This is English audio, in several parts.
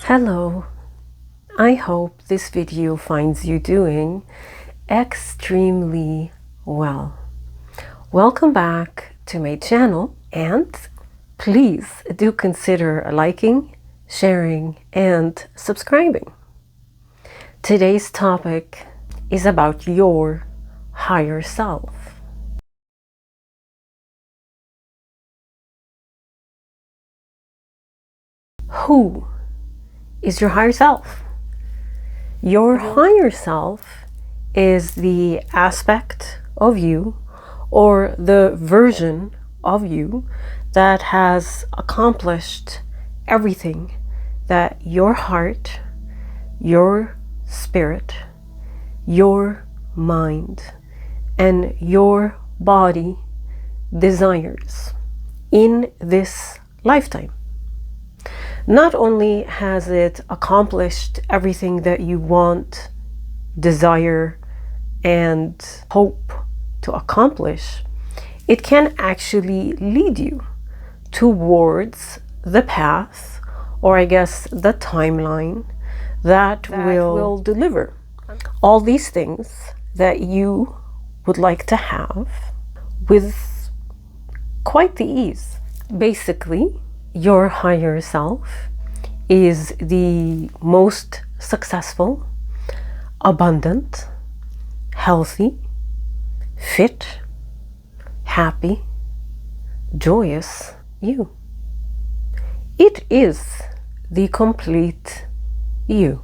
Hello, I hope this video finds you doing extremely well. Welcome back to my channel, and please do consider liking, sharing, and subscribing. Today's topic is about your higher self. Who is your higher self? Your higher self is the aspect of you or the version of you that has accomplished everything that your heart, your spirit, your mind, and your body desires in this lifetime. Not only has it accomplished everything that you want, desire, and hope to accomplish, it can actually lead you towards the path, or I guess the timeline, that will deliver all these things that you would like to have with quite the ease. Basically, your higher self is the most successful, abundant, healthy, fit, happy, joyous you. It is the complete you.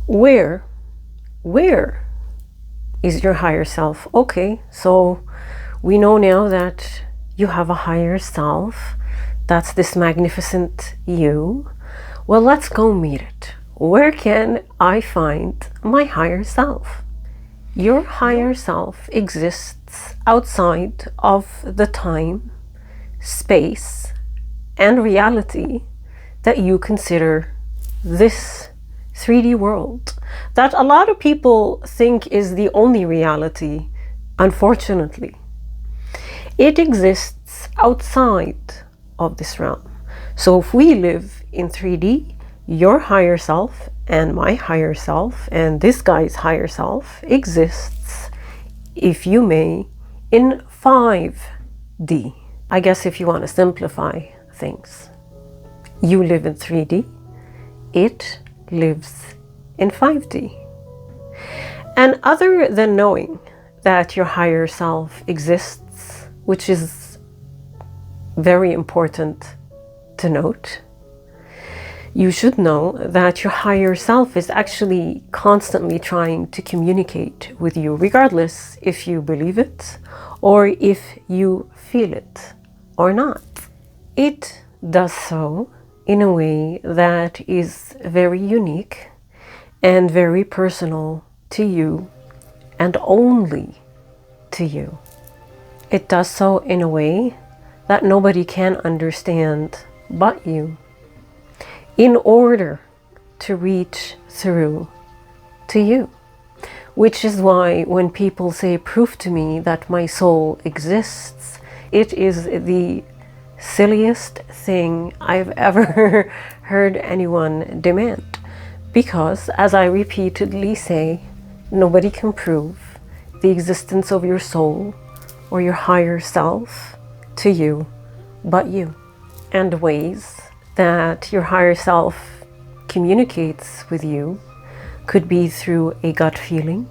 Where is your higher self? Okay, so we know now that you have a higher self. That's this magnificent you. Well, let's go meet it. Where can I find my higher self? Your higher self exists outside of the time, space, and reality that you consider this 3D world, that a lot of people think is the only reality. Unfortunately, it exists outside of this realm. So if we live in 3D, your higher self and my higher self and this guy's higher self exists, if you may, in 5D. I guess if you want to simplify things, you live in 3D, it lives in 5D. And other than knowing that your higher self exists, which is very important to note, you should know that your higher self is actually constantly trying to communicate with you, regardless if you believe it or if you feel it or not. It does so in a way that is very unique and very personal to you and only to you. It does so in a way that nobody can understand but you, in order to reach through to you. Which is why when people say, "Prove to me that my soul exists," it is the silliest thing I've ever heard anyone demand. Because, as I repeatedly say, nobody can prove the existence of your soul or your higher self to you but you. And ways that your higher self communicates with you could be through a gut feeling.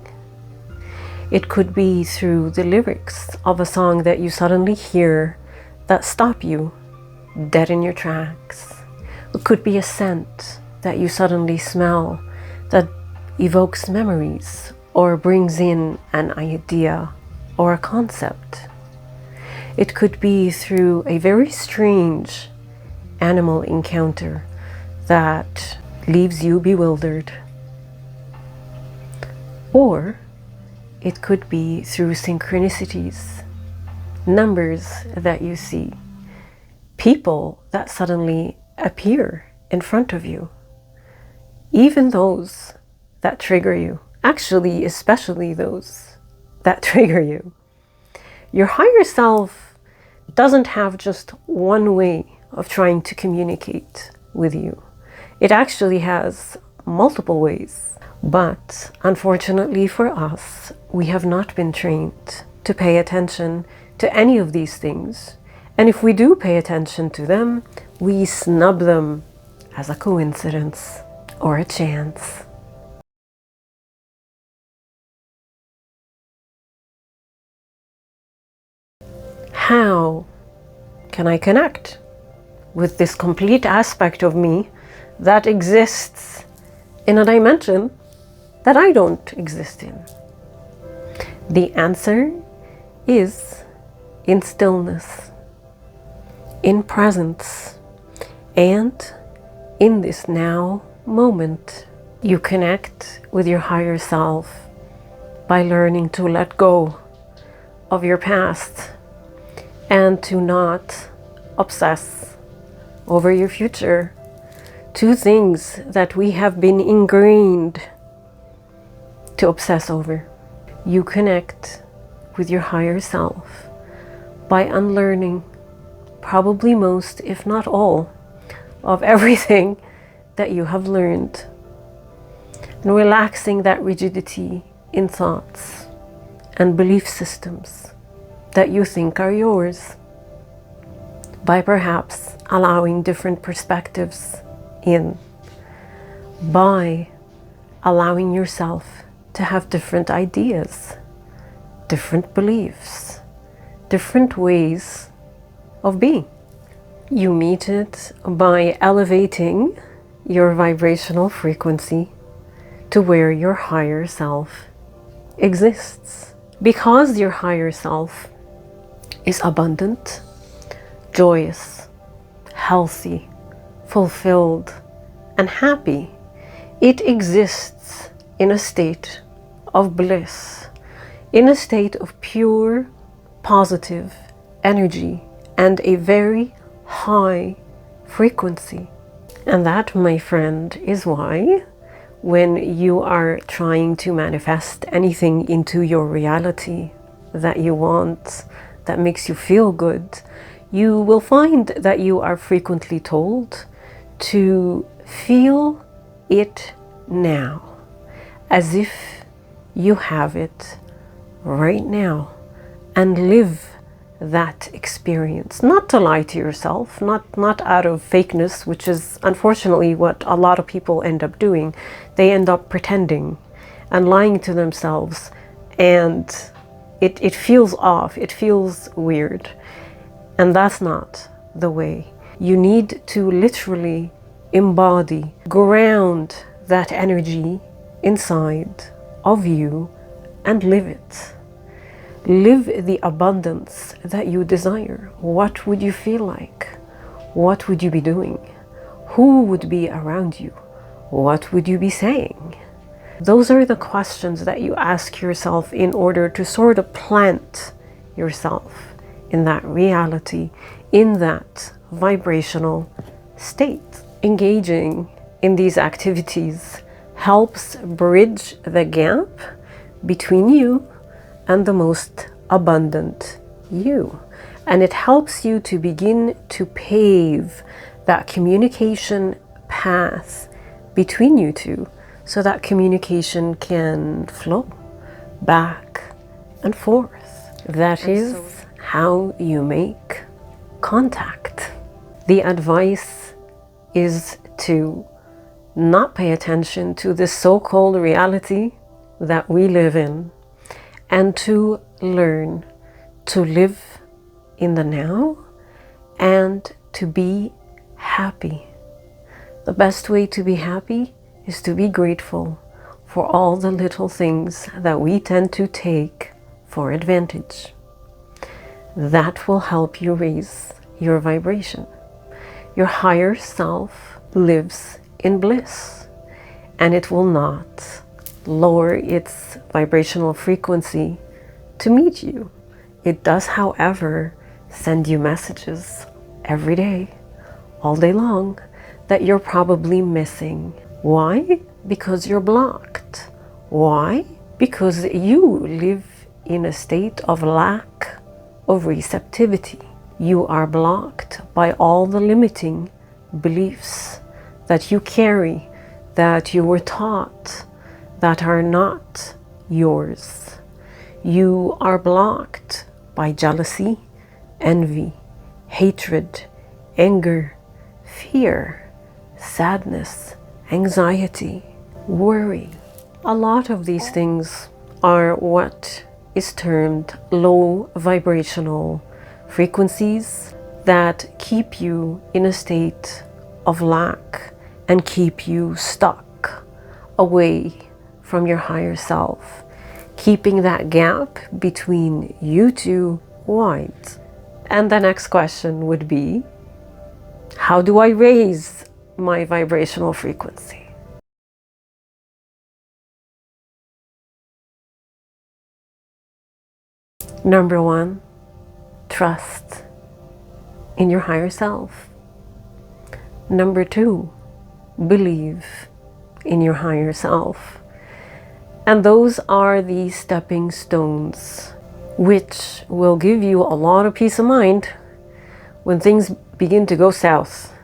It could be through the lyrics of a song that you suddenly hear that stop you dead in your tracks. It could be a scent that you suddenly smell that evokes memories or brings in an idea or a concept. It could be through a very strange animal encounter that leaves you bewildered. Or it could be through synchronicities, numbers that you see, people that suddenly appear in front of you, even those that trigger you, actually, especially those that trigger you. Your higher self doesn't have just one way of trying to communicate with you. It actually has multiple ways. But unfortunately for us, we have not been trained to pay attention to any of these things. And if we do pay attention to them, we snub them as a coincidence or a chance. How can I connect with this complete aspect of me that exists in a dimension that I don't exist in? The answer is in stillness, in presence, and in this now moment. You connect with your higher self by learning to let go of your past and to not obsess over your future. Two things that we have been ingrained to obsess over. You connect with your higher self by unlearning probably most, if not all, of everything that you have learned, and relaxing that rigidity in thoughts and belief systems that you think are yours, by perhaps allowing different perspectives in, by allowing yourself to have different ideas, different beliefs, different ways of being. You meet it by elevating your vibrational frequency to where your higher self exists. Because your higher self is abundant, joyous, healthy, fulfilled, and happy, it exists in a state of bliss, in a state of pure, positive energy and a very high frequency. And that, my friend, is why when you are trying to manifest anything into your reality that you want, that makes you feel good, you will find that you are frequently told to feel it now, as if you have it right now, and live that experience. Not to lie to yourself, not out of fakeness, which is unfortunately what a lot of people end up doing. They end up pretending and lying to themselves, and it feels off, it feels weird. And that's not the way. You need to literally embody, ground that energy inside of you and live it. Live the abundance that you desire. What would you feel like? What would you be doing? Who would be around you? What would you be saying? Those are the questions that you ask yourself in order to sort of plant yourself in that reality, in that vibrational state. Engaging in these activities helps bridge the gap between you and the most abundant you. And it helps you to begin to pave that communication path between you two, so that communication can flow back and forth. That is how you make contact. The advice is to not pay attention to this so-called reality that we live in, and to learn to live in the now and to be happy. The best way to be happy is to be grateful for all the little things that we tend to take for advantage. That will help you raise your vibration. Your higher self lives in bliss, and it will not lower its vibrational frequency to meet you. It does, however, send you messages every day, all day long, that you're probably missing. Why? Because you're blocked. Why? Because you live in a state of lack of receptivity. You are blocked by all the limiting beliefs that you carry, that you were taught, that are not yours. You are blocked by jealousy, envy, hatred, anger, fear, sadness, anxiety, worry. A lot of these things are what is termed low vibrational frequencies that keep you in a state of lack and keep you stuck away from your higher self, keeping that gap between you two wide. And the next question would be, how do I raise my vibrational frequency? Number one, trust in your higher self. Number two, believe in your higher self. And those are the stepping stones which will give you a lot of peace of mind when things begin to go south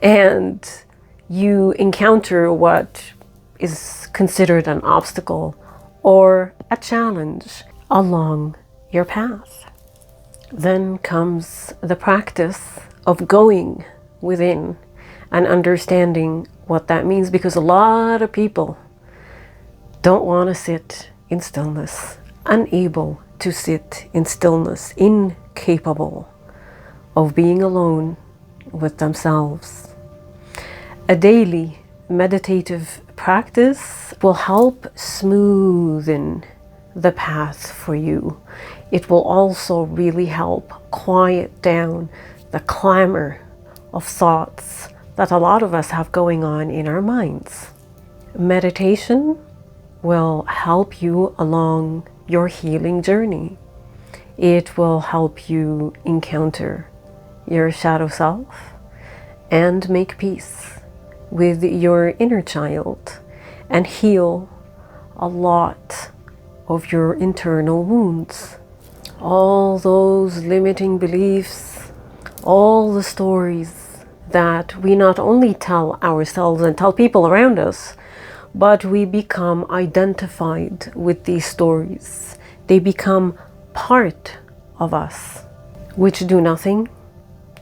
and you encounter what is considered an obstacle or a challenge along your path. Then comes the practice of going within and understanding what that means, because a lot of people don't want to sit in stillness, unable to sit in stillness, incapable of being alone with themselves. A daily meditative practice will help smoothen the path for you. It will also really help quiet down the clamor of thoughts that a lot of us have going on in our minds. Meditation will help you along your healing journey. It will help you encounter your shadow self and make peace with your inner child and heal a lot of your internal wounds. All those limiting beliefs, all the stories that we not only tell ourselves and tell people around us, but we become identified with these stories. They become part of us, which do nothing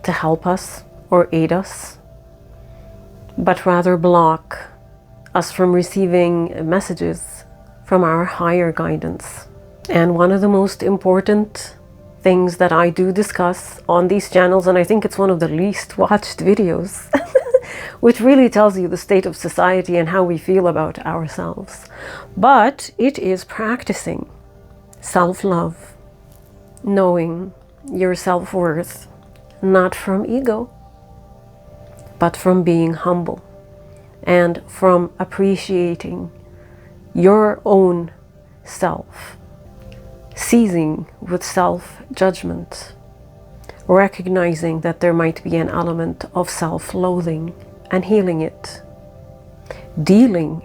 to help us or aid us, but rather block us from receiving messages from our higher guidance. And one of the most important things that I do discuss on these channels, and I think it's one of the least watched videos, which really tells you the state of society and how we feel about ourselves. But it is practicing self-love, knowing your self-worth, not from ego, but from being humble and from appreciating your own self, ceasing with self-judgment, recognizing that there might be an element of self-loathing and healing it, dealing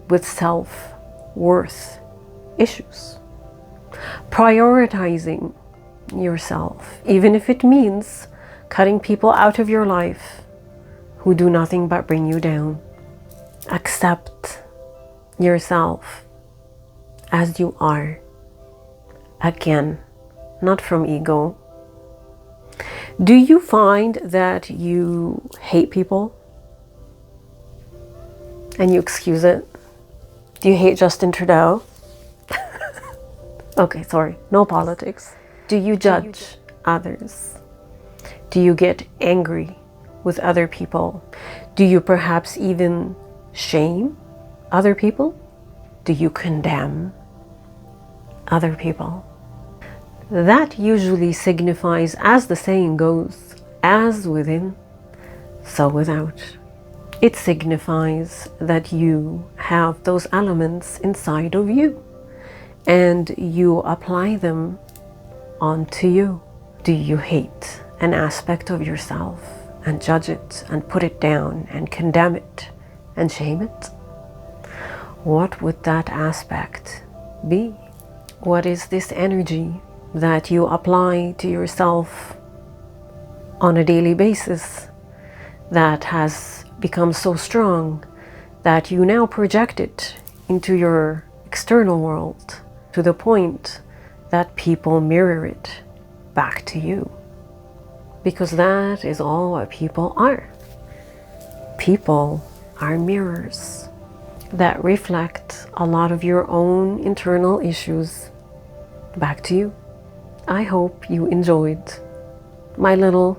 with self-worth issues, prioritizing yourself, even if it means cutting people out of your life who do nothing but bring you down. Accept yourself as you are. Again, not from ego. Do you find that you hate people and you excuse it? Do you hate Justin Trudeau? Okay, sorry, no politics. Do you judge others? Do you get angry with other people? Do you perhaps even shame other people? Do you condemn other people? That usually signifies, as the saying goes, as within, so without. It signifies that you have those elements inside of you and you apply them onto you. Do you hate an aspect of yourself and judge it and put it down and condemn it and shame it? What would that aspect be? What is this energy that you apply to yourself on a daily basis that has become so strong that you now project it into your external world to the point that people mirror it back to you. Because that is all what people are. People are mirrors that reflect a lot of your own internal issues back to you. I hope you enjoyed my little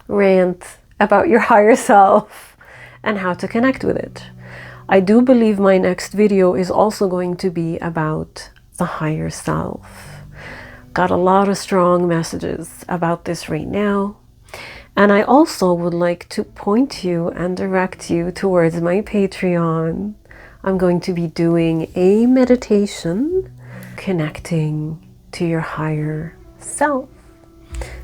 rant about your higher self and how to connect with it. I do believe my next video is also going to be about the higher self. Got a lot of strong messages about this right now. And I also would like to point you and direct you towards my Patreon. I'm going to be doing a meditation connecting to your higher self.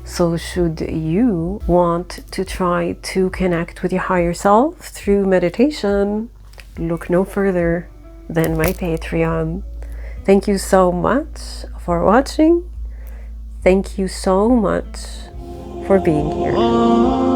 So should you want to try to connect with your higher self through meditation, look no further than my Patreon. Thank you so much for watching. Thank you so much for being here.